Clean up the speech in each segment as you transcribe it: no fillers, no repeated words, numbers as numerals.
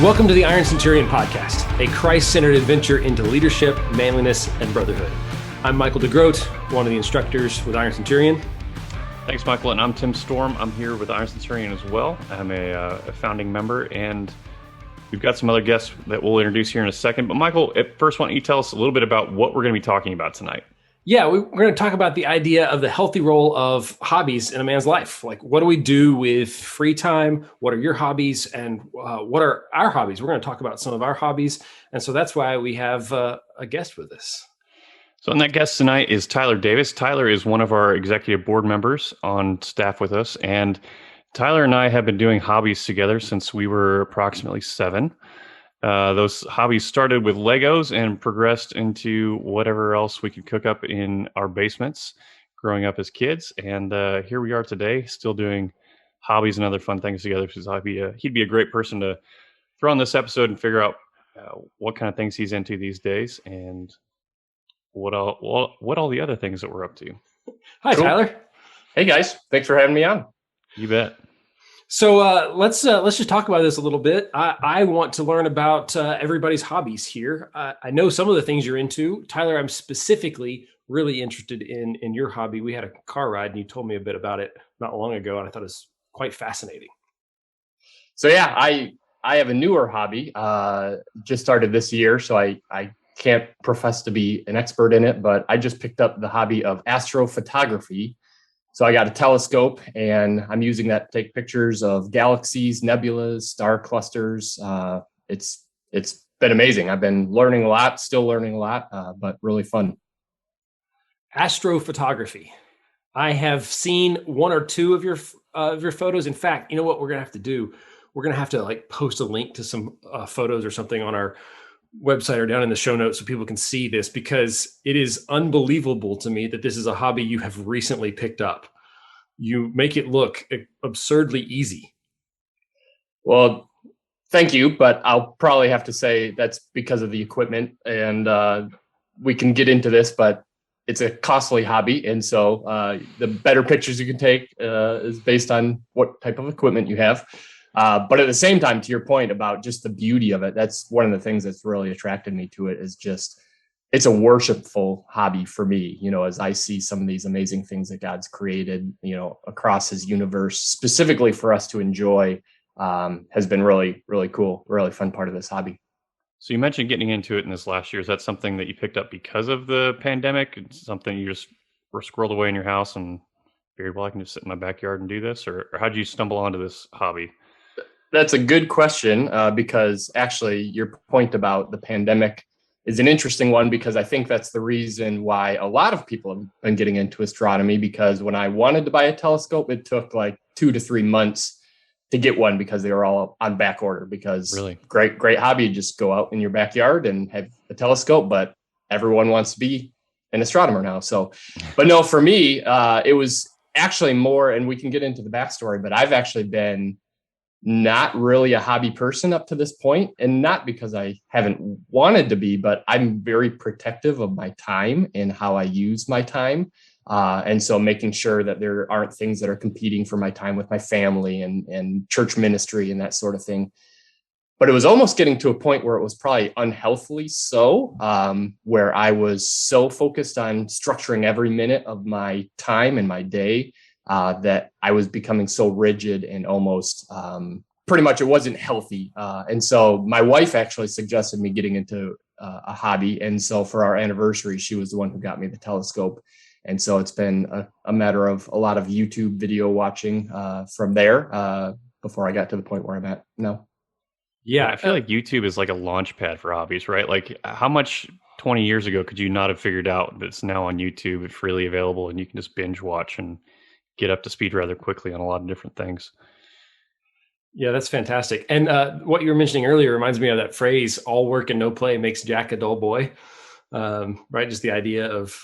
Welcome to the Ironcenturion podcast, a Christ-centered adventure into leadership, manliness, and brotherhood. I'm Michael DeGroat, one of the instructors with Ironcenturion. Thanks, Michael, and I'm Tim Storm. I'm here with Ironcenturion as well. I'm a founding member, and we've got some other guests that we'll introduce here in a second. But Michael, at first, why don't you tell us a little bit about what we're going to be talking about tonight? Yeah, we're going to talk about the idea of the healthy role of hobbies in a man's life. Like, what do we do with free time? What are your hobbies? And what are our hobbies? We're going to talk about some of our hobbies. And so that's why we have a guest with us. So, and that guest tonight is Tyler Davis. Tyler is one of our executive board members on staff with us. And Tyler and I have been doing hobbies together since we were approximately 7. Those hobbies started with Legos and progressed into whatever else we could cook up in our basements growing up as kids. And here we are today, still doing hobbies and other fun things together. Because he'd be a great person to throw on this episode and figure out what kind of things he's into these days and what all the other things that we're up to. Hi, cool. Tyler. Hey, guys. Thanks for having me on. You bet. So let's just talk about this a little bit. I want to learn about everybody's hobbies here. I know some of the things you're into. Tyler, I'm specifically really interested in your hobby. We had a car ride and you told me a bit about it not long ago, and I thought it was quite fascinating. So yeah, I have a newer hobby, just started this year, so I can't profess to be an expert in it, but I just picked up the hobby of astrophotography. So I got a telescope and I'm using that to take pictures of galaxies, nebulas, star clusters. It's been amazing. I've been learning a lot, still learning a lot, but really fun. Astrophotography. I have seen one or two of your photos. In fact, you know what we're going to have to do? We're going to have to post a link to some photos or something on our website or down in the show notes so people can see this, because it is unbelievable to me that this is a hobby you have recently picked up. You make it look absurdly easy. Well, thank you, but I'll probably have to say that's because of the equipment, and we can get into this, but it's a costly hobby. And so the better pictures you can take is based on what type of equipment you have. But at the same time, to your point about just the beauty of it, that's one of the things that's really attracted me to it, is just, it's a worshipful hobby for me, as I see some of these amazing things that God's created, across his universe, specifically for us to enjoy, has been really, really cool, really fun part of this hobby. So you mentioned getting into it in this last year. Is that something that you picked up because of the pandemic? It's something you just were squirreled away in your house and figured, well, I can just sit in my backyard and do this? Or how did you stumble onto this hobby? That's a good question, because actually your point about the pandemic is an interesting one, because I think that's the reason why a lot of people have been getting into astronomy, because when I wanted to buy a telescope, it took 2 to 3 months to get one because they were all on back order. Because really great hobby, just go out in your backyard and have a telescope, but everyone wants to be an astronomer now. So, but no, for me, it was actually more, and we can get into the backstory, but I've actually been not really a hobby person up to this point, and not because I haven't wanted to be, but I'm very protective of my time and how I use my time. And so making sure that there aren't things that are competing for my time with my family and church ministry and that sort of thing. But it was almost getting to a point where it was probably unhealthily so, where I was so focused on structuring every minute of my time and my day, that I was becoming so rigid and almost pretty much it wasn't healthy. And so my wife actually suggested me getting into a hobby. And so for our anniversary, she was the one who got me the telescope. And so it's been a matter of a lot of YouTube video watching from there before I got to the point where I'm at now. Yeah, I feel like YouTube is like a launch pad for hobbies, right? Like, how much 20 years ago could you not have figured out that it's now on YouTube, it's freely available, and you can just binge watch and get up to speed rather quickly on a lot of different things. Yeah, that's fantastic. And what you were mentioning earlier reminds me of that phrase, all work and no play makes Jack a dull boy. Right? Just the idea of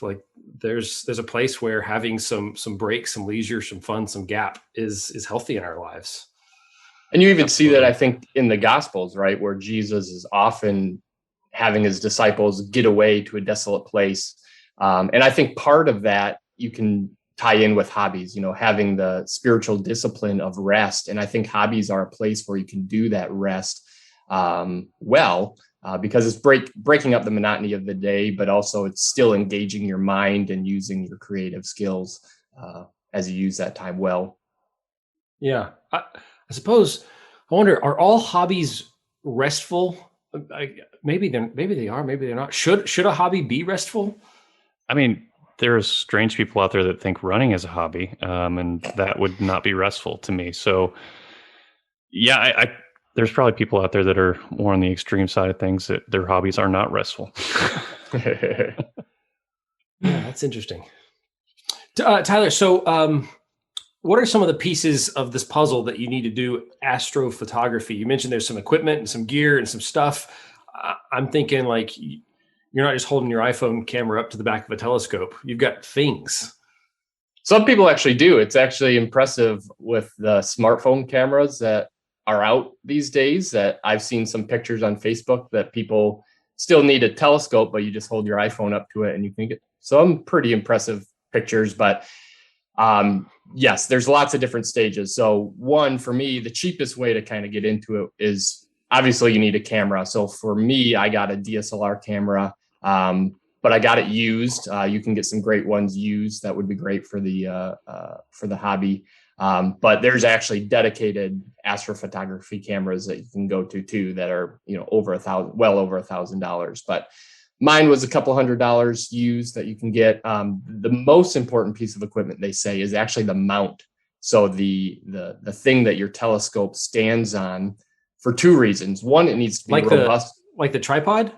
there's a place where having some breaks, some leisure, some fun, some gap is healthy in our lives. And you even see that, I think, in the Gospels, right? Where Jesus is often having his disciples get away to a desolate place. And I think part of that you can tie in with hobbies, having the spiritual discipline of rest. And I think hobbies are a place where you can do that rest because it's breaking up the monotony of the day, but also it's still engaging your mind and using your creative skills as you use that time well. Yeah, I suppose. I wonder, are all hobbies restful? Maybe they are. Maybe they're not. Should a hobby be restful? I mean, there's strange people out there that think running is a hobby, and that would not be restful to me. So, yeah, there's probably people out there that are more on the extreme side of things that their hobbies are not restful. Yeah, that's interesting. Tyler, so what are some of the pieces of this puzzle that you need to do astrophotography? You mentioned there's some equipment and some gear and some stuff. I'm thinking like you're not just holding your iPhone camera up to the back of a telescope. You've got things. Some people actually do. It's actually impressive with the smartphone cameras that are out these days, that I've seen some pictures on Facebook that people still need a telescope, but you just hold your iPhone up to it and you can get some pretty impressive pictures. But yes, there's lots of different stages. So one, for me, the cheapest way to kind of get into it is obviously you need a camera. So for me, I got a DSLR camera, but I got it used. You can get some great ones used. That would be great for the hobby. But there's actually dedicated astrophotography cameras that you can go to too that are, over $1,000. But mine was a couple $100 used that you can get. The most important piece of equipment, they say, is actually the mount. So the thing that your telescope stands on, for two reasons. One, it needs to be robust. Like the tripod?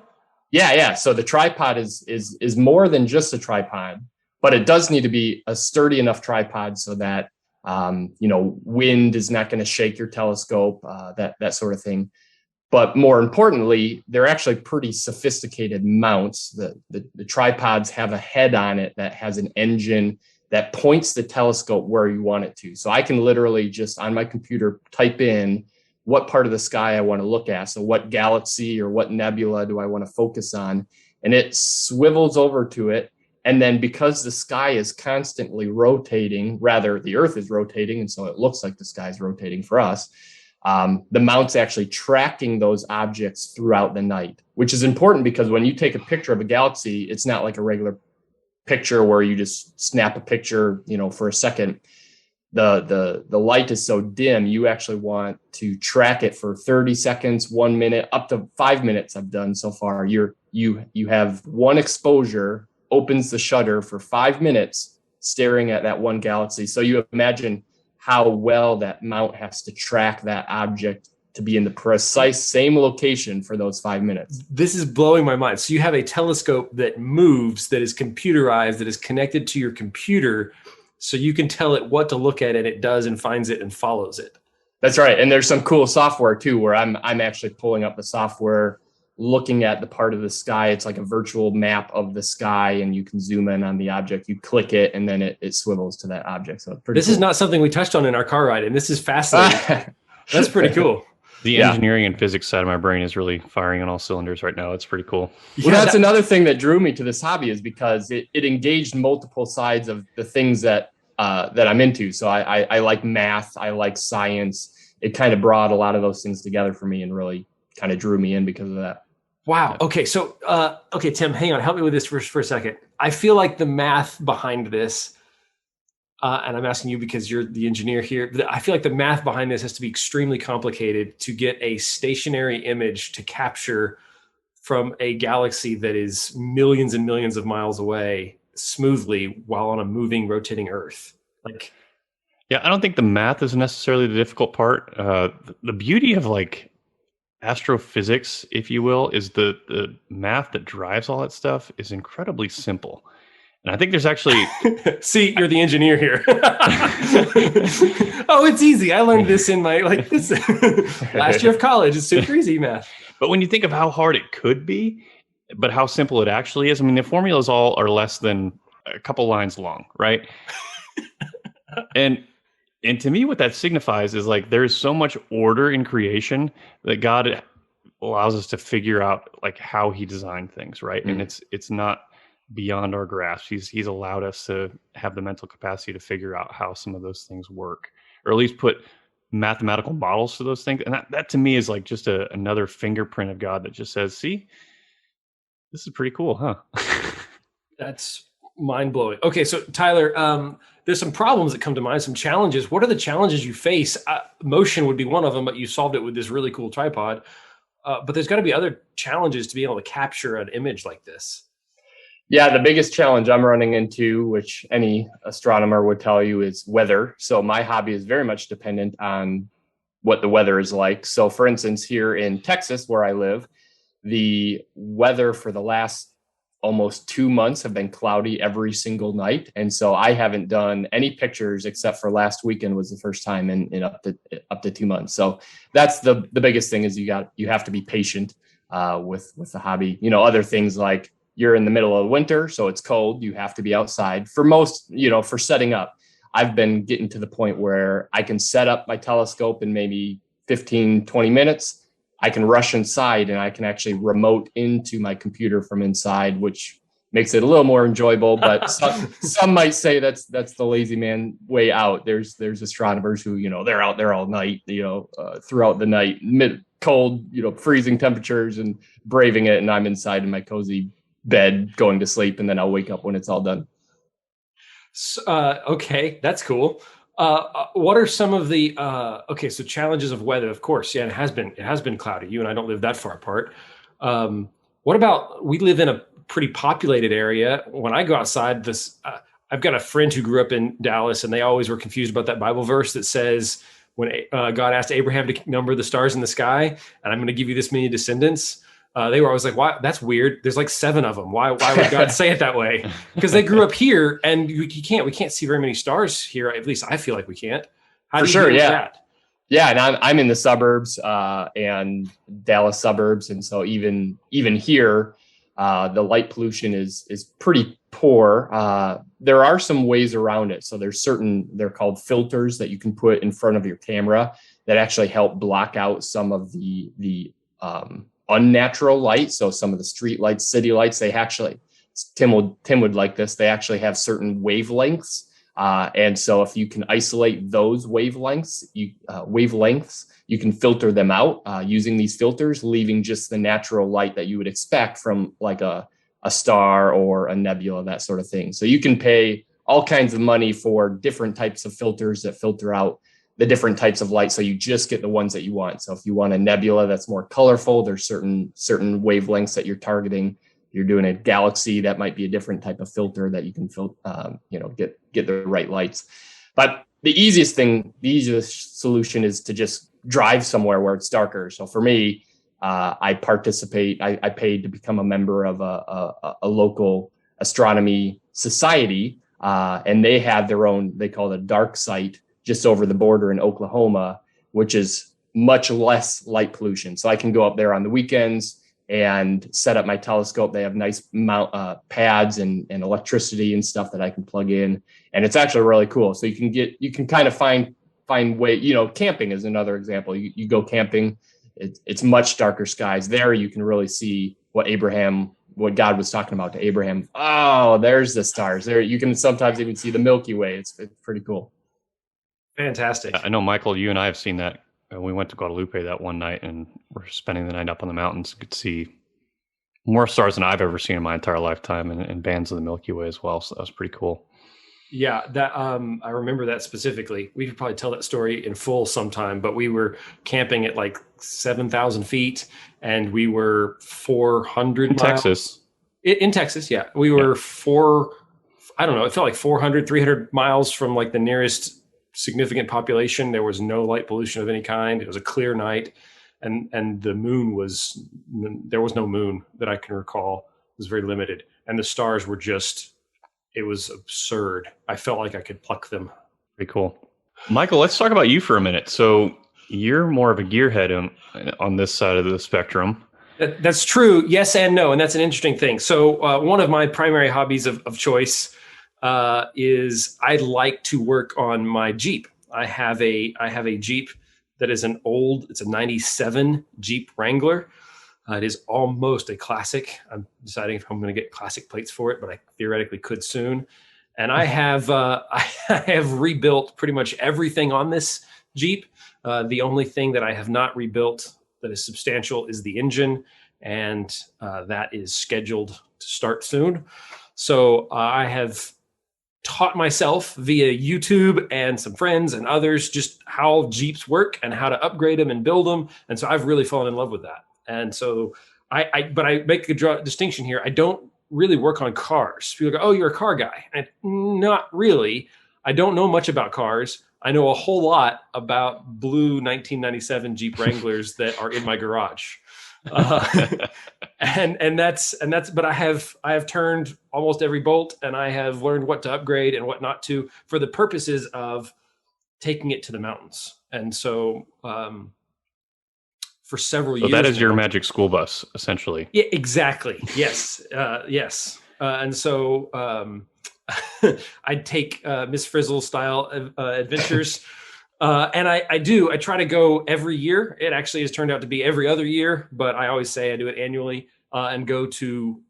Yeah. So the tripod is more than just a tripod, but it does need to be a sturdy enough tripod so that wind is not going to shake your telescope, that sort of thing. But more importantly, they're actually pretty sophisticated mounts. The tripods have a head on it that has an engine that points the telescope where you want it to. So I can literally just on my computer type in what part of the sky I want to look at. So what galaxy or what nebula do I want to focus on? And it swivels over to it. And then because the sky is constantly rotating, rather the Earth is rotating, and so it looks like the sky is rotating for us, the mount's actually tracking those objects throughout the night, which is important because when you take a picture of a galaxy, it's not like a regular picture where you just snap a picture, for a second. The light is so dim, you actually want to track it for 30 seconds, 1 minute, up to 5 minutes I've done so far. You have one exposure, opens the shutter for 5 minutes, staring at that one galaxy. So you imagine how well that mount has to track that object to be in the precise same location for those 5 minutes. This is blowing my mind. So you have a telescope that moves, that is computerized, that is connected to your computer, so you can tell it what to look at, and it does and finds it and follows it. That's right. And there's some cool software too, where I'm actually pulling up the software, looking at the part of the sky. It's like a virtual map of the sky, and you can zoom in on the object. You click it, and then it swivels to that object. So this is not something we touched on in our car ride, and this is fascinating. That's pretty cool. The engineering and physics side of my brain is really firing on all cylinders right now. It's pretty cool. Well, that's another thing that drew me to this hobby, is because it engaged multiple sides of the things that I'm into. So I like math. I like science. It kind of brought a lot of those things together for me and really kind of drew me in because of that. Wow. Okay. So, Tim, hang on. Help me with this for a second. I feel like the math behind this, and I'm asking you because you're the engineer here, I feel like the math behind this has to be extremely complicated to get a stationary image to capture from a galaxy that is millions and millions of miles away smoothly while on a moving, rotating Earth. Yeah, I don't think the math is necessarily the difficult part. The beauty of astrophysics, if you will, is the math that drives all that stuff is incredibly simple. And I think there's actually... See, you're the engineer here. Oh, it's easy. I learned this in my last year of college. It's super easy math. But when you think of how hard it could be, but how simple it actually is, I mean, the formulas all are less than a couple lines long, right? And to me, what that signifies is there's so much order in creation that God allows us to figure out how he designed things, right? Mm-hmm. And it's not beyond our grasp. He's allowed us to have the mental capacity to figure out how some of those things work, or at least put mathematical models to those things. And that to me is like just another fingerprint of God that just says, see, this is pretty cool, huh? That's mind blowing. Okay, so Tyler, there's some problems that come to mind, some challenges. What are the challenges you face? Motion would be one of them, but you solved it with this really cool tripod. But there's got to be other challenges to be able to capture an image like this. Yeah, the biggest challenge I'm running into, which any astronomer would tell you, is weather. So my hobby is very much dependent on what the weather is like. So for instance, here in Texas, where I live, the weather for the last almost 2 months have been cloudy every single night. And so I haven't done any pictures except for last weekend was the first time in up to 2 months. So that's the biggest thing is you have to be patient with the hobby. You know, other things like you're in the middle of winter, so it's cold. You have to be outside. For most, you know, for setting up, I've been getting to the point where I can set up my telescope in maybe 15, 20 minutes. I can rush inside and I can actually remote into my computer from inside, which makes it a little more enjoyable. But some might say that's the lazy man way out. There's astronomers who, you know, they're out there all night, you know, throughout the night, cold, you know, freezing temperatures and braving it. And I'm inside in my cozy bed going to sleep, and then I'll wake up when it's all done. Okay, that's cool. What are some of the so challenges of weather? Of course, yeah, it has been cloudy. You and I don't live that far apart. What about, we live in a pretty populated area. When I go outside, I've got a friend who grew up in Dallas, and they always were confused about that Bible verse that says when God asked Abraham to number the stars in the sky, and I'm going to give you this many descendants. They were always like, "Why? That's weird. There's like 7 of them. Why would God say it that way?" Because they grew up here, and we can't see very many stars here. At least I feel like we can't. How do you deal with that? Yeah, and I'm in the suburbs and Dallas suburbs, and so even here, the light pollution is pretty poor. There are some ways around it. So they're called filters that you can put in front of your camera that actually help block out some of the unnatural light. So some of the street lights, city lights, they actually, Tim would like this. They actually have certain wavelengths. And so if you can isolate those wavelengths, you can filter them out using these filters, leaving just the natural light that you would expect from like a star or a nebula, that sort of thing. So you can pay all kinds of money for different types of filters that filter out the different types of light, so you just get the ones that you want. So if you want a nebula that's more colorful, there's certain wavelengths that you're targeting. You're doing a galaxy, that might be a different type of filter that you can get the right lights. But the easiest solution is to just drive somewhere where it's darker. So for me, I paid to become a member of a local astronomy society, and they have their own, they call it a dark site, just over the border in Oklahoma, which is much less light pollution. So I can go up there on the weekends and set up my telescope. They have nice pads and electricity and stuff that I can plug in. And it's actually really cool. So you can kind of find way, you know, camping is another example. You go camping, it's much darker skies. There you can really see what God was talking about to Abraham. Oh, there's the stars. There you can sometimes even see the Milky Way. It's pretty cool. Fantastic. I know, Michael, you and I have seen that. We went to Guadalupe that one night, and we're spending the night up on the mountains. You could see more stars than I've ever seen in my entire lifetime, and bands of the Milky Way as well. So that was pretty cool. Yeah, that I remember that specifically. We could probably tell that story in full sometime, but we were camping at like 7,000 feet, and we were 400 in miles. Texas. In Texas, yeah. We were I don't know, it felt like 400, 300 miles from like the nearest significant population. There was no light pollution of any kind. It was a clear night, and the moon there was no moon that I can recall. It was very limited, and the stars were it was absurd. I felt like I could pluck them. Pretty cool. Michael, let's talk about you for a minute. So you're more of a gearhead on this side of the spectrum. That's true. Yes and no. And that's an interesting thing. So one of my primary hobbies of choice is I like to work on my Jeep. I have a Jeep that is it's a 97 Jeep Wrangler. It is almost a classic. I'm deciding if I'm going to get classic plates for it, but I theoretically could soon. And I have rebuilt pretty much everything on this Jeep. The only thing that I have not rebuilt that is substantial is the engine, and that is scheduled to start soon. So I have taught myself via YouTube and some friends and others just how Jeeps work and how to upgrade them and build them. And so I've really fallen in love with that. And so but I make a distinction here. I don't really work on cars. People go, "Oh, you're a car guy." And not really. I don't know much about cars. I know a whole lot about blue 1997 Jeep Wranglers that are in my garage. And that's but I have turned almost every bolt, and I have learned what to upgrade and what not to for the purposes of taking it to the mountains. And so for several years, that is your magic school bus, essentially. Yeah, exactly. Yes. Yes. And so I'd take Miss Frizzle style adventures. And I try to go every year. It actually has turned out to be every other year, but I always say I do it annually, and go to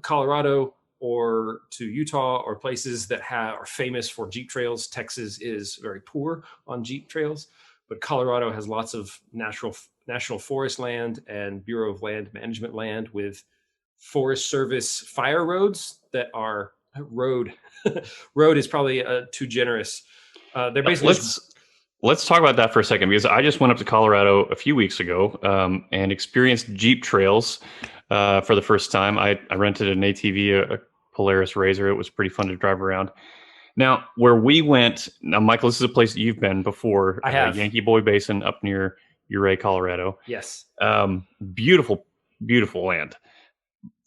Colorado or to Utah or places that are famous for Jeep trails. Texas is very poor on Jeep trails, but Colorado has lots of national forest land and Bureau of Land Management land with Forest Service fire roads that are road is probably too generous. They're basically Let's talk about that for a second, because I just went up to Colorado a few weeks ago and experienced Jeep trails for the first time. I rented an ATV, a Polaris RZR. It was pretty fun to drive around. Now, where we went, now, Michael, this is a place that you've been before. I have. Yankee Boy Basin up near Ouray, Colorado. Yes. Beautiful, beautiful land.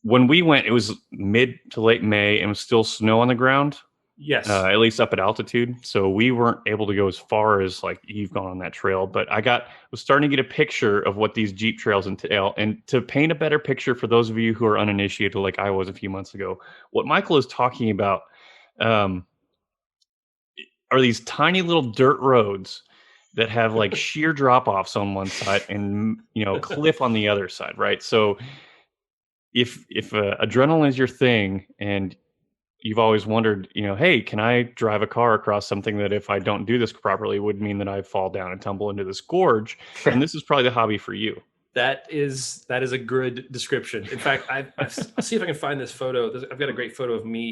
When we went, it was mid to late May and it was still snow on the ground. Yes. At least up at altitude. So we weren't able to go as far as like you've gone on that trail, but was starting to get a picture of what these Jeep trails entail. And to paint a better picture for those of you who are uninitiated, like I was a few months ago, what Michael is talking about are these tiny little dirt roads that have like sheer drop-offs on one side and, cliff on the other side, right? So if adrenaline is your thing and you've always wondered, hey, can I drive a car across something that if I don't do this properly would mean that I fall down and tumble into this gorge? And this is probably the hobby for you. That is a good description. In fact, I'll see if I can find this photo. I've got a great photo of me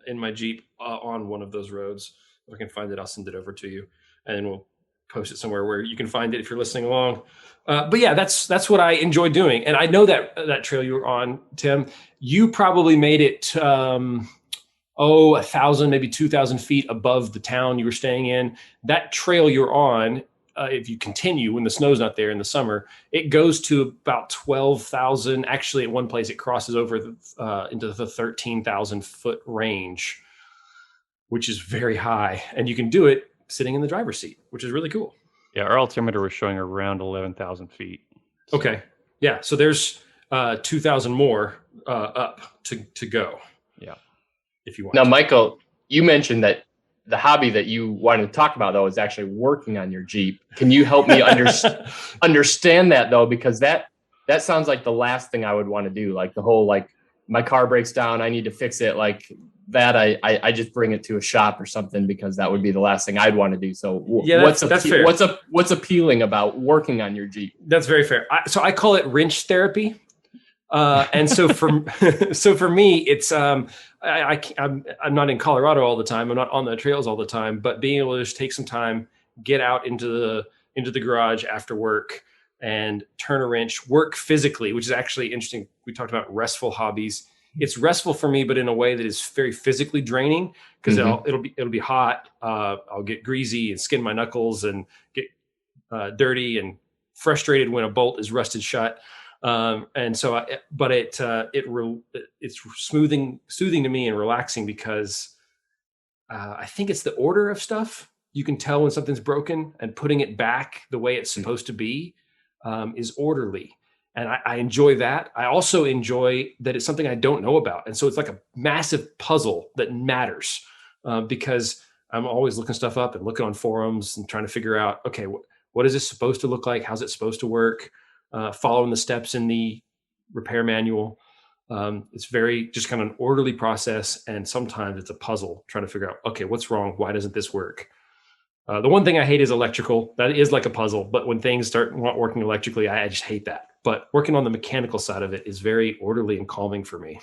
in my Jeep on one of those roads. If I can find it, I'll send it over to you, and then we'll post it somewhere where you can find it if you're listening along. But yeah, that's what I enjoy doing. And I know that trail you were on, Tim, you probably made it 1,000, maybe 2,000 feet above the town you were staying in. That trail you're on, if you continue when the snow's not there in the summer, it goes to about 12,000. Actually, at one place, it crosses over into the 13,000 foot range, which is very high. And you can do it sitting in the driver's seat, which is really cool. Yeah, our altimeter was showing around 11,000 feet. So. Okay. Yeah. So there's 2,000 more up to go. Yeah. If you want. Now, Michael, you mentioned that the hobby that you wanted to talk about, though, is actually working on your Jeep. Can you help me understand that, though? Because that sounds like the last thing I would want to do. Like the whole, like, my car breaks down, I need to fix it. Like that, I just bring it to a shop or something, because that would be the last thing I'd want to do. So yeah, that's fair. What's appealing about working on your Jeep? That's very fair. So I call it wrench therapy. And so for me, it's I'm not in Colorado all the time. I'm not on the trails all the time, but being able to just take some time, get out into the garage after work and turn a wrench, work physically, which is actually interesting. We talked about restful hobbies. It's restful for me, but in a way that is very physically draining, because it'll be hot. I'll get greasy and skin my knuckles and get dirty and frustrated when a bolt is rusted shut. And so, it's soothing to me and relaxing, because I think it's the order of stuff. You can tell when something's broken, and putting it back the way it's supposed to be is orderly. And I enjoy that. I also enjoy that it's something I don't know about. And so it's like a massive puzzle that matters, because I'm always looking stuff up and looking on forums and trying to figure out, okay, what is this supposed to look like? How's it supposed to work? Following the steps in the repair manual. It's very just kind of an orderly process. And sometimes it's a puzzle trying to figure out, okay, what's wrong? Why doesn't this work? The one thing I hate is electrical. That is like a puzzle, but when things start not working electrically, I just hate that. But working on the mechanical side of it is very orderly and calming for me.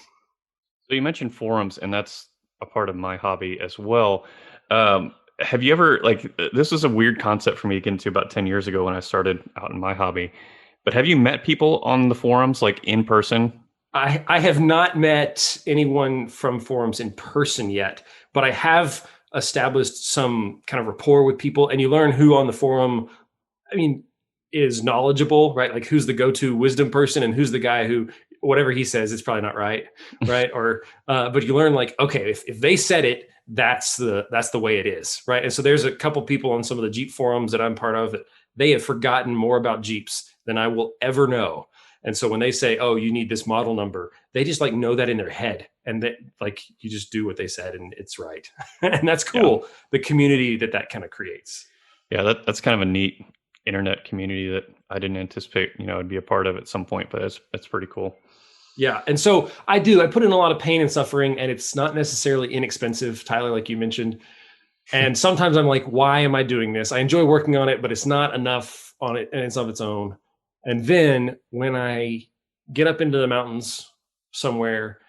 So you mentioned forums, and that's a part of my hobby as well. Have you ever, like, this was a weird concept for me to get into about 10 years ago when I started out in my hobby, but have you met people on the forums, like in person? I have not met anyone from forums in person yet, but I have established some kind of rapport with people, and you learn who on the forum, I mean, is knowledgeable, right? Like who's the go-to wisdom person and who's the guy who whatever he says it's probably not right, right? Or but you learn like, okay, if they said it, that's the way it is, right? And so there's a couple people on some of the Jeep forums that I'm part of that they have forgotten more about Jeeps than I will ever know. And so when they say, "Oh, you need this model number," they just like know that in their head, and that like you just do what they said, and it's right. And that's cool. Yeah. The community that kind of creates. Yeah, that's kind of a neat internet community that I didn't anticipate, I'd be a part of at some point, but it's pretty cool. Yeah, and so I put in a lot of pain and suffering, and it's not necessarily inexpensive, Tyler, like you mentioned. And sometimes I'm like, why am I doing this? I enjoy working on it, but it's not enough on it, and it's of its own. And then when I get up into the mountains somewhere,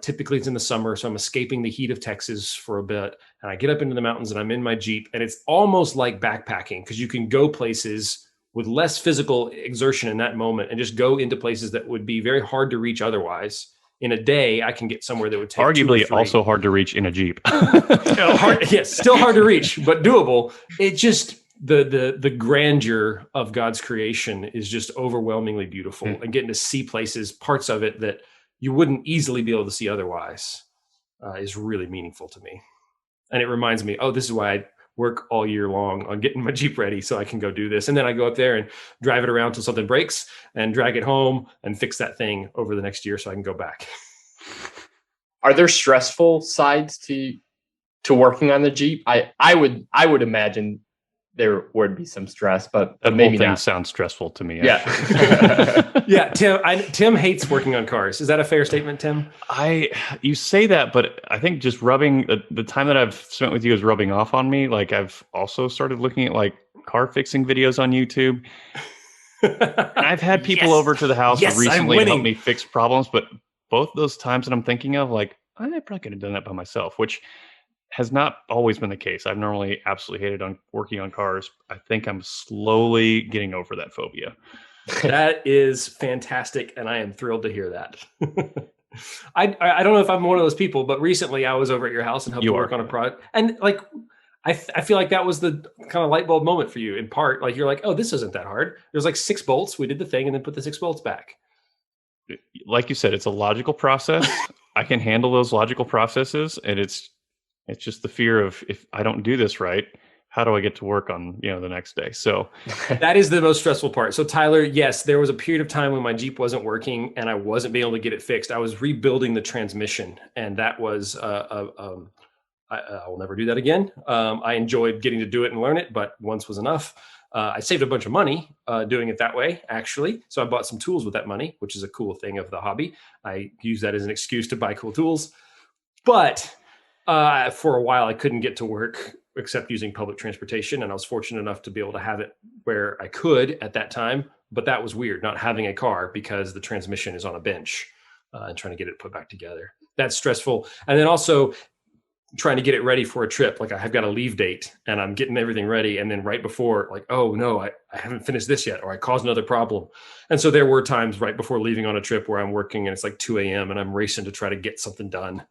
typically it's in the summer, so I'm escaping the heat of Texas for a bit, and I get up into the mountains and I'm in my Jeep, and it's almost like backpacking because you can go places with less physical exertion in that moment and just go into places that would be very hard to reach otherwise. In a day, I can get somewhere that would take arguably also hard to reach in a Jeep. Yes, still hard to reach, but doable. It just the grandeur of God's creation is just overwhelmingly beautiful, and getting to see places, parts of it that you wouldn't easily be able to see otherwise, is really meaningful to me. And it reminds me, this is why I work all year long on getting my Jeep ready so I can go do this. And then I go up there and drive it around till something breaks and drag it home and fix that thing over the next year so I can go back. Are there stressful sides to working on the Jeep? I would imagine there would be some stress, but maybe whole thing not. Sounds stressful to me. Yeah. Yeah. Tim hates working on cars. Is that a fair statement, Tim? You say that, but I think just rubbing the time that I've spent with you is rubbing off on me. Like I've also started looking at like car fixing videos on YouTube. And I've had people over to the house recently to help me fix problems, but both those times that I'm thinking of, like, I probably could have done that by myself, which has not always been the case. I've normally absolutely hated on working on cars. I think I'm slowly getting over that phobia. That is fantastic, and I am thrilled to hear that. I don't know if I'm one of those people, but recently I was over at your house and helped you work on a project, and like I feel like that was the kind of light bulb moment for you. In part, like you're like, oh, this isn't that hard. There's like 6 bolts. We did the thing, and then put the 6 bolts back. Like you said, it's a logical process. I can handle those logical processes, and it's just the fear of, if I don't do this right, how do I get to work on, the next day? So that is the most stressful part. So Tyler, yes, there was a period of time when my Jeep wasn't working and I wasn't being able to get it fixed. I was rebuilding the transmission, and that was, I will never do that again. I enjoyed getting to do it and learn it, but once was enough. I saved a bunch of money doing it that way, actually. So I bought some tools with that money, which is a cool thing of the hobby. I use that as an excuse to buy cool tools. But for a while, I couldn't get to work except using public transportation. And I was fortunate enough to be able to have it where I could at that time. But that was weird, not having a car because the transmission is on a bench and trying to get it put back together. That's stressful. And then also trying to get it ready for a trip. Like I've got a leave date and I'm getting everything ready. And then right before, like, oh no, I haven't finished this yet, or I caused another problem. And so there were times right before leaving on a trip where I'm working and it's like 2 a.m. and I'm racing to try to get something done.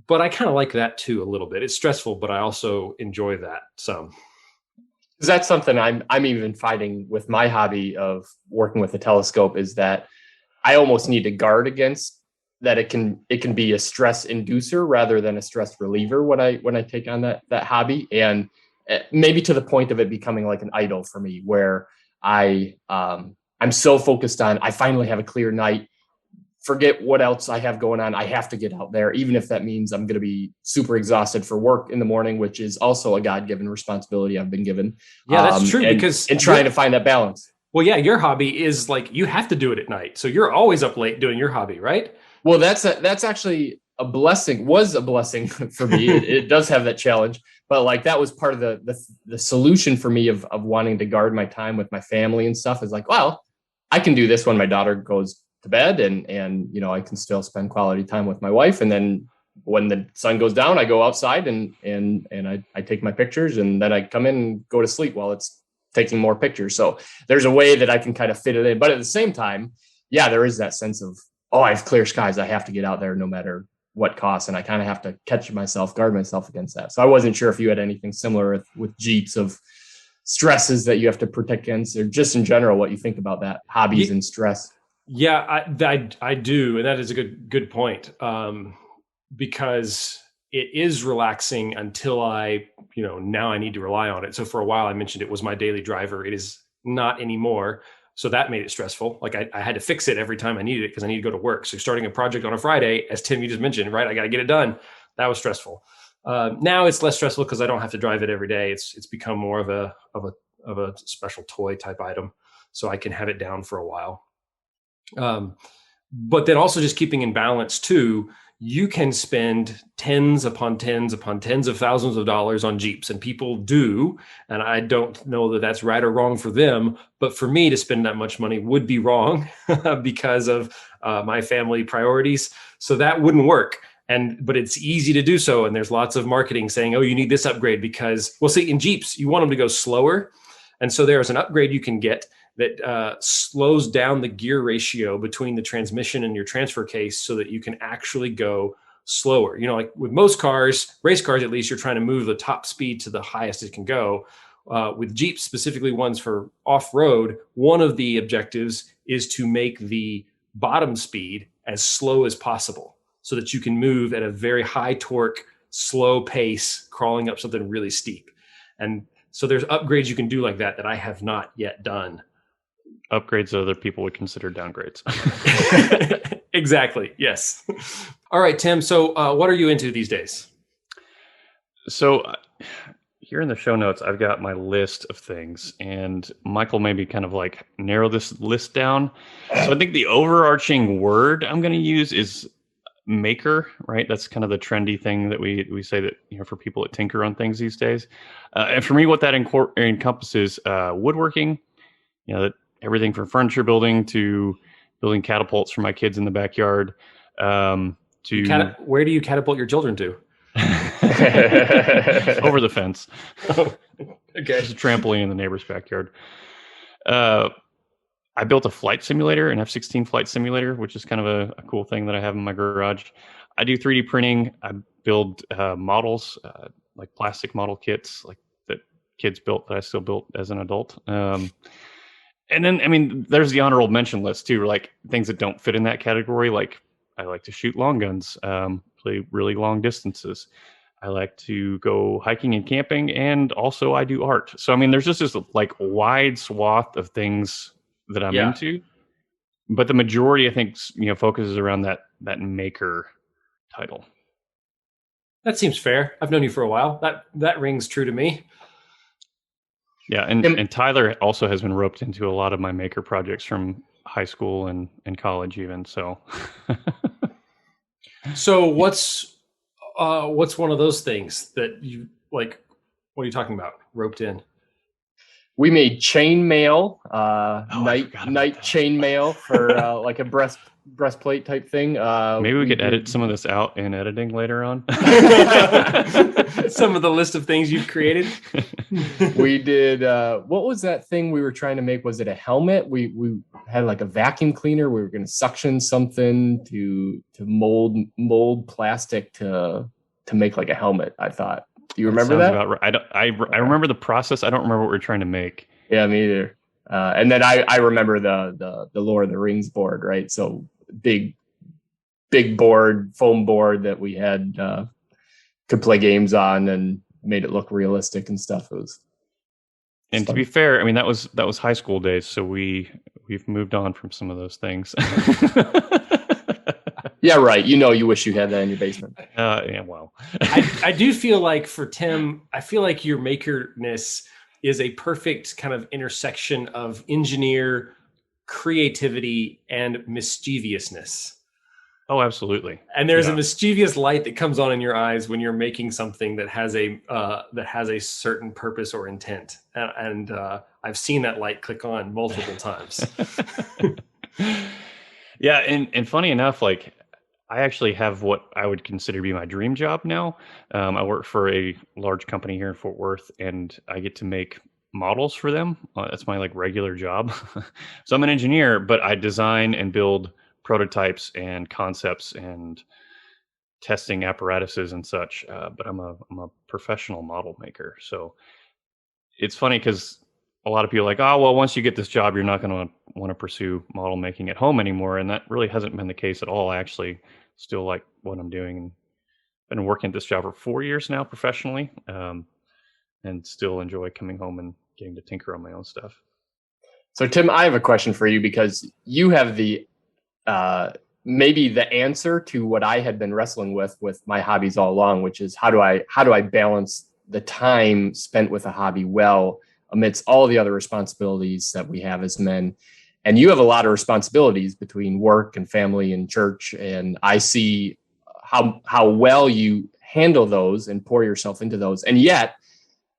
But I kind of like that too a little bit. It's stressful, but I also enjoy that some. That's something I'm even fighting with my hobby of working with a telescope, is that I almost need to guard against that. It can be a stress inducer rather than a stress reliever when I take on that hobby, and maybe to the point of it becoming like an idol for me, where I'm so focused on, I finally have a clear night. Forget what else I have going on. I have to get out there, even if that means I'm going to be super exhausted for work in the morning, which is also a God-given responsibility I've been given. Yeah, that's true. Because trying to find that balance. Well, yeah, your hobby is like, you have to do it at night. So you're always up late doing your hobby, right? Well, that's actually was a blessing for me. It does have that challenge, but like that was part of the solution for me of wanting to guard my time with my family and stuff, is like, well, I can do this when my daughter goes to bed, and you know, I can still spend quality time with my wife. And then when the sun goes down, I go outside and I take my pictures, and then I come in and go to sleep while it's taking more pictures. So there's a way that I can kind of fit it in. But at the same time, yeah, there is that sense of, oh, I have clear skies, I have to get out there no matter what costs. And I kind of have to catch myself, guard myself against that. So I wasn't sure if you had anything similar with Jeeps, of stresses that you have to protect against, or just in general, what you think about that, hobbies and stress. Yeah, I do. And that is a good point. Because it is relaxing until now I need to rely on it. So for a while I mentioned it was my daily driver. It is not anymore. So that made it stressful. Like I had to fix it every time I needed it because I need to go to work. So starting a project on a Friday, as Tim, you just mentioned, right? I got to get it done. That was stressful. Now it's less stressful because I don't have to drive it every day. It's become more of a special toy type item, so I can have it down for a while. But then also just keeping in balance too. You can spend tens upon tens upon tens of thousands of dollars on Jeeps, and people do. And I don't know that that's right or wrong for them, but for me to spend that much money would be wrong because of my family priorities. So that wouldn't work. But it's easy to do so. And there's lots of marketing saying, oh, you need this upgrade because, well, see, in Jeeps, you want them to go slower. And so there's an upgrade you can get that slows down the gear ratio between the transmission and your transfer case so that you can actually go slower. You know, like with most cars, race cars at least, you're trying to move the top speed to the highest it can go. With Jeeps, specifically ones for off-road, one of the objectives is to make the bottom speed as slow as possible so that you can move at a very high torque, slow pace, crawling up something really steep. And so there's upgrades you can do like that I have not yet done. Upgrades that other people would consider downgrades. Exactly. Yes. All right, Tim. So what are you into these days? So here in the show notes, I've got my list of things, and Michael maybe kind of like narrow this list down. So I think the overarching word I'm going to use is maker, right? That's kind of the trendy thing that we say that, you know, for people that tinker on things these days. And for me, what that encompasses woodworking, you know, that everything from furniture building to building catapults for my kids in the backyard. Where do you catapult your children to? Over the fence. Oh, okay. There's a trampoline in the neighbor's backyard. I built a flight simulator, an F-16 flight simulator, which is kind of a cool thing that I have in my garage. I do 3D printing. I build models, like plastic model kits, like that kids built that I still built as an adult. And then, I mean, there's the honorable mention list too, like things that don't fit in that category. Like I like to shoot long guns, play really long distances. I like to go hiking and camping, and also I do art. So, I mean, there's just this like wide swath of things that I'm into, but the majority, I think, you know, focuses around that maker title. That seems fair. I've known you for a while. That rings true to me. Yeah, and Tyler also has been roped into a lot of my maker projects from high school and college even. So, so what's one of those things that you like? What are you talking about? Roped in? We made chainmail, night chainmail for like a breastplate type thing. Maybe we could edit some of this out in editing later on. Some of the list of things you've created. We did. What was that thing we were trying to make? Was it a helmet? We had like a vacuum cleaner. We were going to suction something to mold plastic to make like a helmet, I thought. Do you remember that? About right. I remember the process. I don't remember what we're trying to make. Yeah, me either. And then I remember the Lord of the Rings board, right? So big board, foam board that we had could play games on and made it look realistic and stuff. And to be fair, I mean that was high school days, so we've moved on from some of those things. Yeah, right. You know, you wish you had that in your basement. Yeah, well. I do feel like for Tim, I feel like your makerness is a perfect kind of intersection of engineer, creativity, and mischievousness. Oh, absolutely. And there's a mischievous light that comes on in your eyes when you're making something that has a certain purpose or intent. And I've seen that light click on multiple times. Yeah, and funny enough, like I actually have what I would consider to be my dream job now. I work for a large company here in Fort Worth, and I get to make models for them. That's my like regular job. So I'm an engineer, but I design and build prototypes and concepts and testing apparatuses and such. But I'm a professional model maker. So it's funny because a lot of people are like, oh, well, once you get this job, you're not going to want to pursue model making at home anymore. And that really hasn't been the case at all. I actually still like what I'm doing, and been working at this job for 4 years now professionally, and still enjoy coming home and getting to tinker on my own stuff. So Tim, I have a question for you, because you have the maybe the answer to what I had been wrestling with my hobbies all along, which is how do I balance the time spent with a hobby well amidst all the other responsibilities that we have as men. And you have a lot of responsibilities between work and family and church. And I see how well you handle those and pour yourself into those. And yet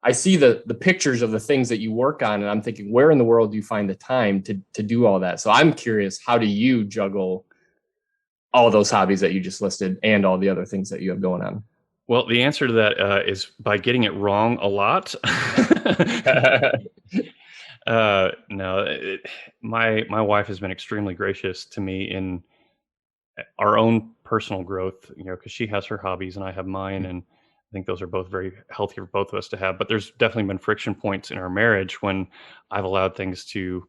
I see the pictures of the things that you work on, and I'm thinking, where in the world do you find the time to do all that? So I'm curious, how do you juggle all those hobbies that you just listed and all the other things that you have going on? Well, the answer to that is by getting it wrong a lot. No, my wife has been extremely gracious to me in our own personal growth, because she has her hobbies and I have mine, and I think those are both very healthy for both of us to have. But there's definitely been friction points in our marriage when I've allowed things to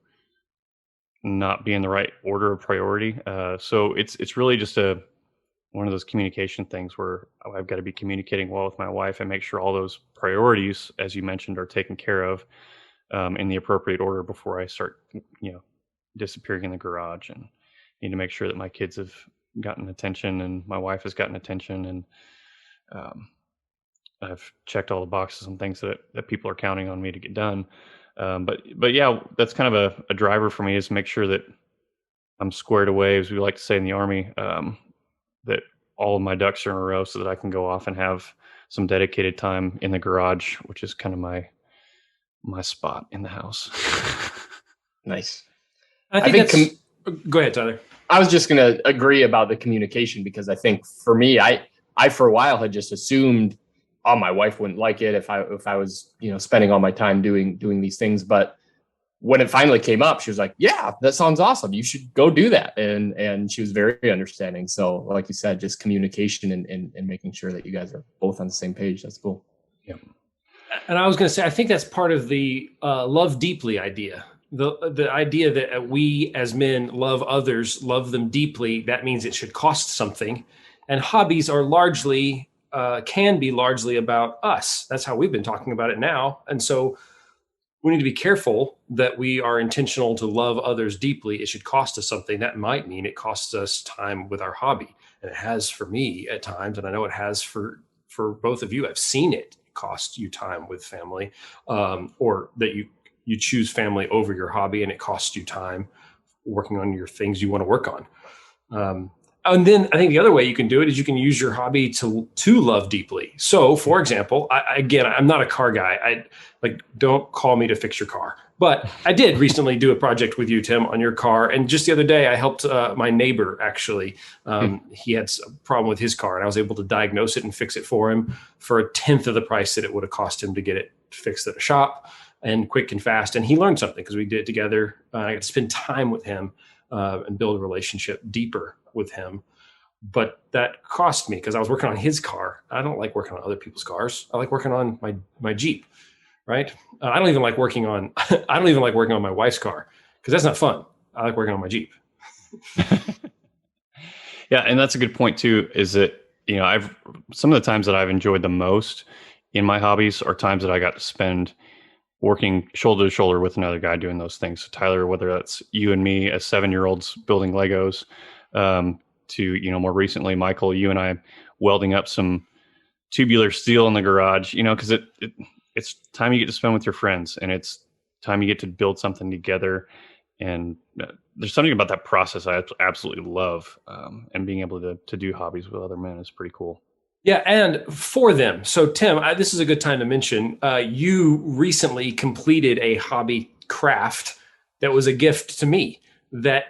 not be in the right order of priority. So it's really just one of those communication things where I've got to be communicating well with my wife and make sure all those priorities, as you mentioned, are taken care of in the appropriate order before I start, disappearing in the garage, and need to make sure that my kids have gotten attention and my wife has gotten attention, and I've checked all the boxes and things that people are counting on me to get done. But yeah, that's kind of a driver for me, is make sure that I'm squared away, as we like to say in the Army, that all of my ducks are in a row so that I can go off and have some dedicated time in the garage, which is kind of my spot in the house. Nice. I think go ahead, Tyler. I was just going to agree about the communication, because I think for me, I for a while had just assumed, oh, my wife wouldn't like it if I was, spending all my time doing these things. But when it finally came up, she was like, yeah, that sounds awesome. You should go do that. And she was very understanding. So like you said, just communication and making sure that you guys are both on the same page. That's cool. Yeah. And I was going to say, I think that's part of the love deeply idea. The idea that we as men love others, love them deeply. That means it should cost something. And hobbies are largely, can be largely about us. That's how we've been talking about it now. And so we need to be careful that we are intentional to love others deeply. It should cost us something. That might mean it costs us time with our hobby. And it has for me at times, and I know it has for both of you. I've seen it cost you time with family, or that you choose family over your hobby, and it costs you time working on your things you want to work on. And then I think the other way you can do it is you can use your hobby to love deeply. So, for example, I'm not a car guy. Don't call me to fix your car. But I did recently do a project with you, Tim, on your car. And just the other day, I helped my neighbor, actually. He had a problem with his car, and I was able to diagnose it and fix it for him for a tenth of the price that it would have cost him to get it fixed at a shop, and quick and fast. And he learned something because we did it together. I got to spend time with him and build a relationship deeper with him. But that cost me because I was working on his car. I don't like working on other people's cars. I like working on my Jeep, right? I don't even like working on my wife's car because that's not fun. I like working on my Jeep. Yeah, and that's a good point too. Is that I've some of the times that I've enjoyed the most in my hobbies are times that I got to spend working shoulder to shoulder with another guy doing those things. So Tyler, whether that's you and me as 7-year-olds building Legos, to more recently, Michael, you and I welding up some tubular steel in the garage. Because it's time you get to spend with your friends, and it's time you get to build something together. And there's something about that process I absolutely love. And being able to do hobbies with other men is pretty cool. Yeah, and for them. So, Tim, this is a good time to mention you recently completed a hobby craft that was a gift to me. That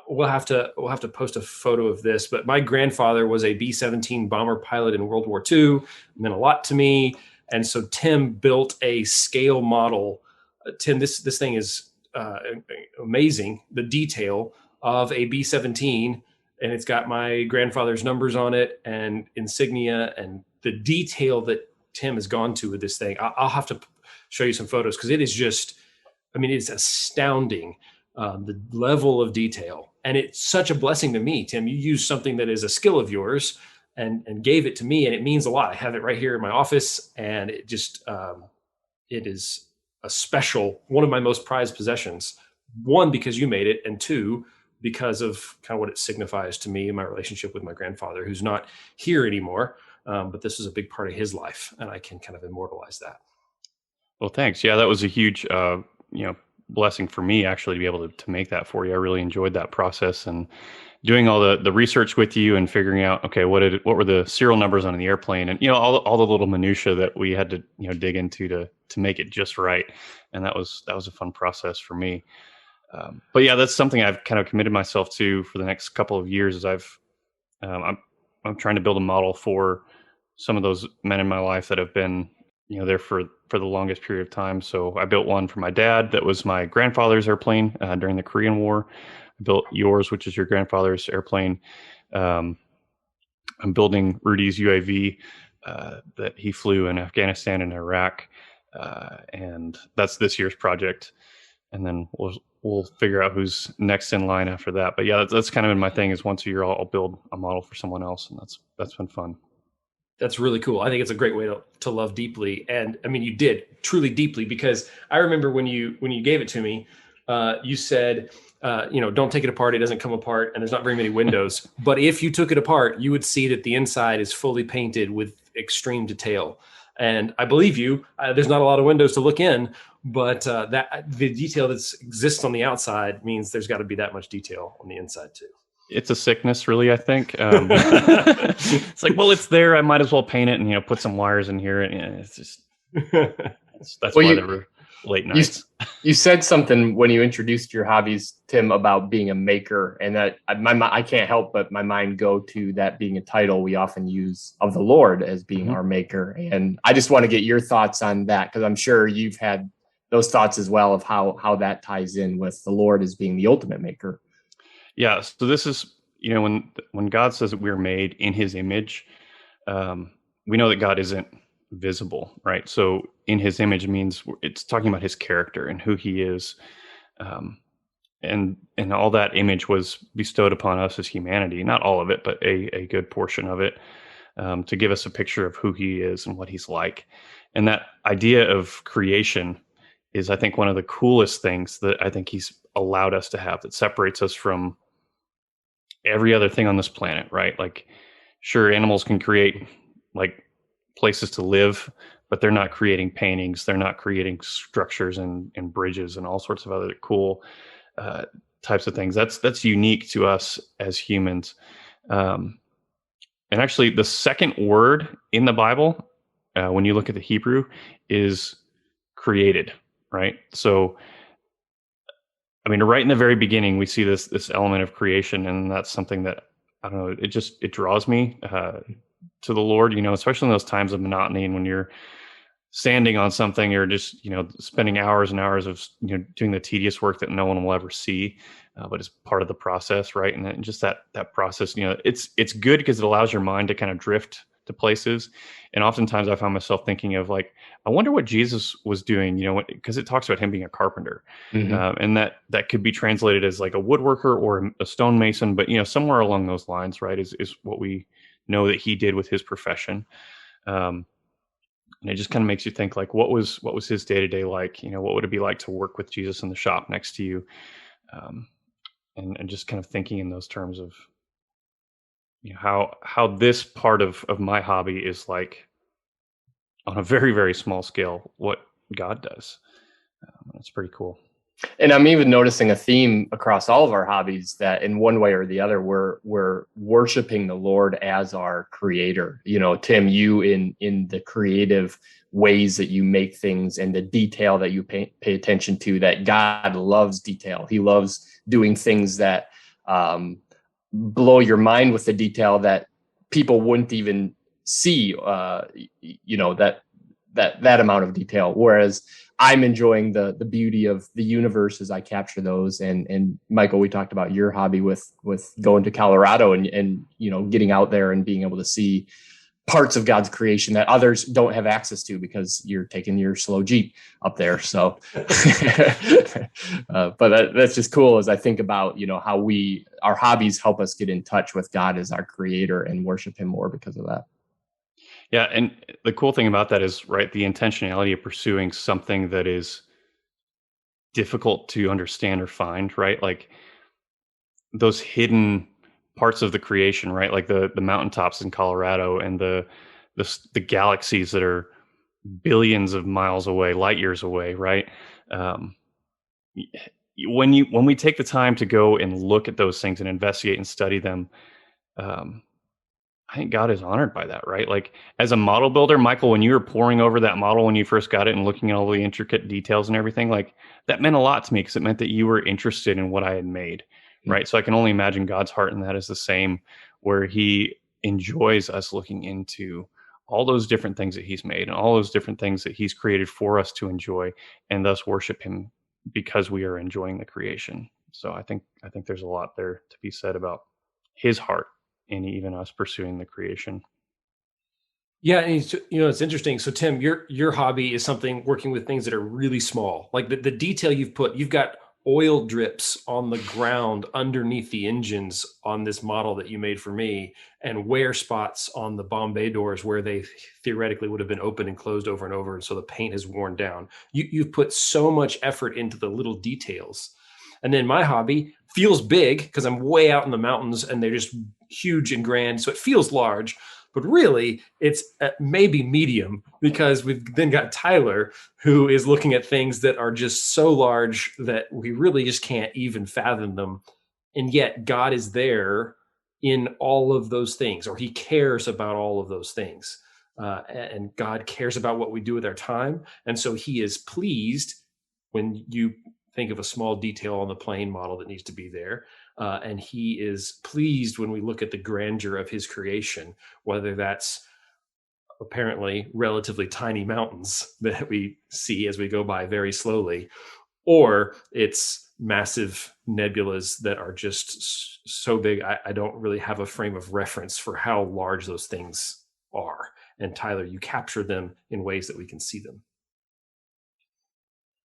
we'll have to post a photo of this. But my grandfather was a B-17 bomber pilot in World War II. It meant a lot to me, and so Tim built a scale model. Tim, this thing is amazing. The detail of a B-17. And it's got my grandfather's numbers on it and insignia, and the detail that Tim has gone to with this thing. I'll have to show you some photos because it is just, I mean, it's astounding, the level of detail. And it's such a blessing to me, Tim. You use something that is a skill of yours and gave it to me, and it means a lot. I have it right here in my office, and it just, it is a special, one of my most prized possessions. One, because you made it, and two, because of kind of what it signifies to me and my relationship with my grandfather, who's not here anymore. But this is a big part of his life, and I can kind of immortalize that. Well, thanks. Yeah, that was a huge, blessing for me actually to be able to make that for you. I really enjoyed that process and doing all the research with you and figuring out, okay, what were the serial numbers on the airplane, and all the little minutia that we had to dig into to make it just right. And that was a fun process for me. But yeah, that's something I've kind of committed myself to for the next couple of years. Is I'm trying to build a model for some of those men in my life that have been there for the longest period of time. So I built one for my dad that was my grandfather's airplane during the Korean War. I built yours, which is your grandfather's airplane. I'm building Rudy's UAV that he flew in Afghanistan and Iraq, and that's this year's project. And then we'll figure out who's next in line after that. But yeah, that's kind of been my thing, is once a year I'll build a model for someone else, and that's been fun. That's really cool. I think it's a great way to love deeply. And I mean, you did truly deeply, because I remember when you gave it to me, you said, don't take it apart. It doesn't come apart, and there's not very many windows. But if you took it apart, you would see that the inside is fully painted with extreme detail. And I believe you. There's not a lot of windows to look in, but that the detail that exists on the outside means there's got to be that much detail on the inside too. It's a sickness, really, I think. It's like, well, it's there. I might as well paint it and put some wires in here. And it's just that's why there were late nights. You said something when you introduced your hobbies, Tim, about being a maker, and that I can't help but my mind go to that being a title we often use of the Lord as being our maker. And I just want to get your thoughts on that, because I'm sure you've had those thoughts as well of how that ties in with the Lord as being the ultimate maker. Yeah. So this is, when God says that we're made in his image, we know that God isn't visible, right? So in his image means it's talking about his character and who he is. And all that image was bestowed upon us as humanity, not all of it, but a good portion of it, to give us a picture of who he is and what he's like. And that idea of creation is, I think, one of the coolest things that I think he's allowed us to have, that separates us from every other thing on this planet, right? Like, sure, animals can create like places to live, but they're not creating paintings. They're not creating structures and bridges and all sorts of other cool types of things. That's unique to us as humans. And actually, the second word in the Bible, when you look at the Hebrew, is created, right? So, I mean, right in the very beginning, we see this element of creation, and that's something that, I don't know, it draws me to the Lord, especially in those times of monotony, and when you're standing on something, or just, spending hours and hours of, doing the tedious work that no one will ever see, but it's part of the process, right? And then just that process, it's good because it allows your mind to kind of drift to places. And oftentimes I find myself thinking of, like, I wonder what Jesus was doing, because it talks about him being a carpenter, and that could be translated as like a woodworker or a stonemason, but somewhere along those lines, right, is what we know that he did with his profession. And it just kind of makes you think, like, what was his day-to-day like? What would it be like to work with Jesus in the shop next to you? And just kind of thinking in those terms of, how this part of my hobby is like, on a very, very small scale, what God does. It's pretty cool. And I'm even noticing a theme across all of our hobbies that in one way or the other, we're worshiping the Lord as our creator. You know, Tim, you in the creative ways that you make things and the detail that you pay attention to, that God loves detail. He loves doing things that blow your mind with the detail that people wouldn't even see, that amount of detail. Whereas I'm enjoying the beauty of the universe as I capture those. And Michael, we talked about your hobby with going to Colorado and getting out there and being able to see parts of God's creation that others don't have access to because you're taking your slow Jeep up there. So, but that's just cool as I think about, how our hobbies help us get in touch with God as our creator and worship him more because of that. Yeah, and the cool thing about that is, right, the intentionality of pursuing something that is difficult to understand or find, right? Like those hidden parts of the creation, right? Like the mountaintops in Colorado and the galaxies that are billions of miles away, light years away, right? Um, when we take the time to go and look at those things and investigate and study them, um, I think God is honored by that, right? Like as a model builder, Michael, when you were poring over that model when you first got it and looking at all the intricate details and everything, like that meant a lot to me because it meant that you were interested in what I had made, right? So I can only imagine God's heart in that is the same, where he enjoys us looking into all those different things that he's made and all those different things that he's created for us to enjoy and thus worship him because we are enjoying the creation. So I think there's a lot there to be said about his heart and even us pursuing the creation. Yeah, and it's interesting. So Tim, your hobby is something working with things that are really small. Like the detail you've got oil drips on the ground underneath the engines on this model that you made for me, and wear spots on the Bombay doors where they theoretically would have been open and closed over and over, and so the paint has worn down. You've put so much effort into the little details. And then my hobby feels big because I'm way out in the mountains and they're just huge and grand, so it feels large, but really it's maybe medium because we've then got Tyler who is looking at things that are just so large that we really just can't even fathom them. And yet God is there in all of those things, or he cares about all of those things. And God cares about what we do with our time. And so he is pleased when you think of a small detail on the plane model that needs to be there. And he is pleased when we look at the grandeur of his creation, whether that's apparently relatively tiny mountains that we see as we go by very slowly, or it's massive nebulas that are just so big, I don't really have a frame of reference for how large those things are. And Tyler, you capture them in ways that we can see them.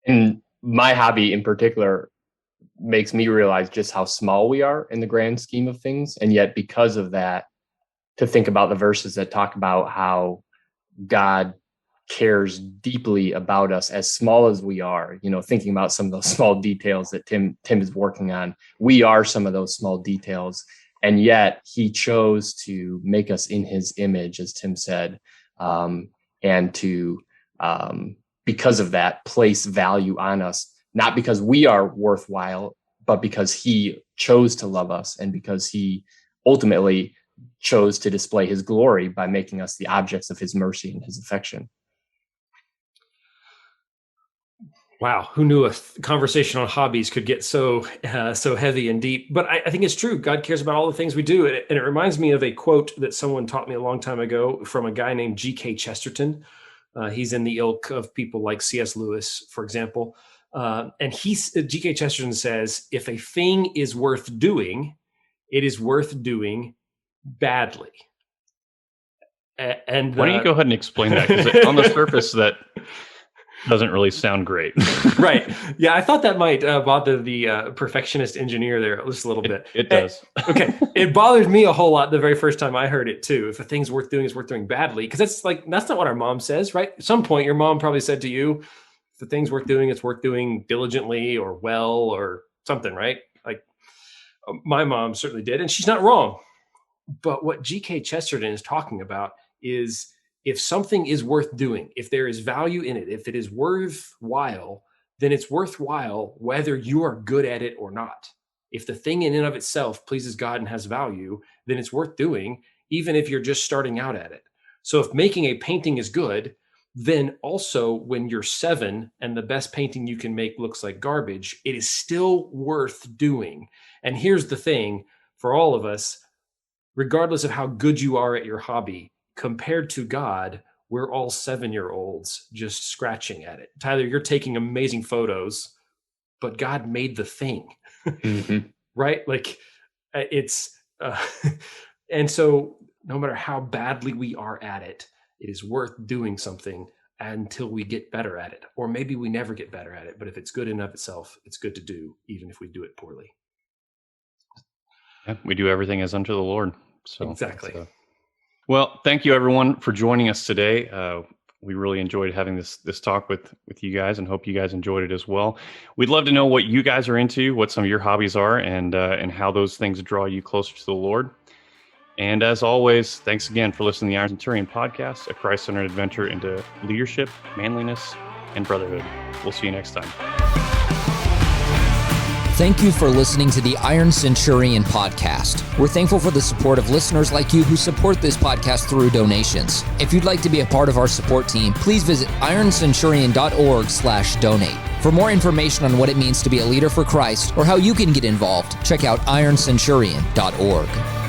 And my hobby in particular makes me realize just how small we are in the grand scheme of things. And yet, because of that, to think about the verses that talk about how God cares deeply about us as small as we are, thinking about some of those small details that Tim is working on. We are some of those small details. And yet he chose to make us in his image, as Tim said, and to, because of that, place value on us, not because we are worthwhile, but because he chose to love us and because he ultimately chose to display his glory by making us the objects of his mercy and his affection. Wow, who knew a conversation on hobbies could get so heavy and deep? But I think it's true. God cares about all the things we do, and it reminds me of a quote that someone taught me a long time ago from a guy named G.K. Chesterton. He's in the ilk of people like C.S. Lewis, for example. And G.K. Chesterton says, if a thing is worth doing, it is worth doing badly. And why don't you go ahead and explain that? Because on the surface, that doesn't really sound great. Right. Yeah, I thought that might bother the perfectionist engineer there just a little bit. It does. Okay. It bothered me a whole lot the very first time I heard it too. If a thing's worth doing, it's worth doing badly. Because that's not what our mom says, right? At some point, your mom probably said to you, if the thing's worth doing, it's worth doing diligently or well or something, right? Like my mom certainly did. And she's not wrong. But what G.K. Chesterton is talking about is if something is worth doing, if there is value in it, if it is worthwhile, then it's worthwhile whether you are good at it or not. If the thing in and of itself pleases God and has value, then it's worth doing, even if you're just starting out at it. So if making a painting is good, then also when you're 7 and the best painting you can make looks like garbage, it is still worth doing. And here's the thing for all of us, regardless of how good you are at your hobby, compared to God, we're all 7-year-olds just scratching at it. Tyler, you're taking amazing photos, but God made the thing, right? Like it's, and so no matter how badly we are at it, it is worth doing something until we get better at it. Or maybe we never get better at it, but if it's good in and of itself, it's good to do, even if we do it poorly. Yeah, we do everything as unto the Lord. So exactly. Well, thank you everyone for joining us today. We really enjoyed having this talk with you guys, and hope you guys enjoyed it as well. We'd love to know what you guys are into, what some of your hobbies are, and how those things draw you closer to the Lord. And as always, thanks again for listening to the Ironcenturion podcast, a Christ-centered adventure into leadership, manliness, and brotherhood. We'll see you next time. Thank you for listening to the Ironcenturion podcast. We're thankful for the support of listeners like you who support this podcast through donations. If you'd like to be a part of our support team, please visit ironcenturion.org/donate. For more information on what it means to be a leader for Christ or how you can get involved, check out ironcenturion.org.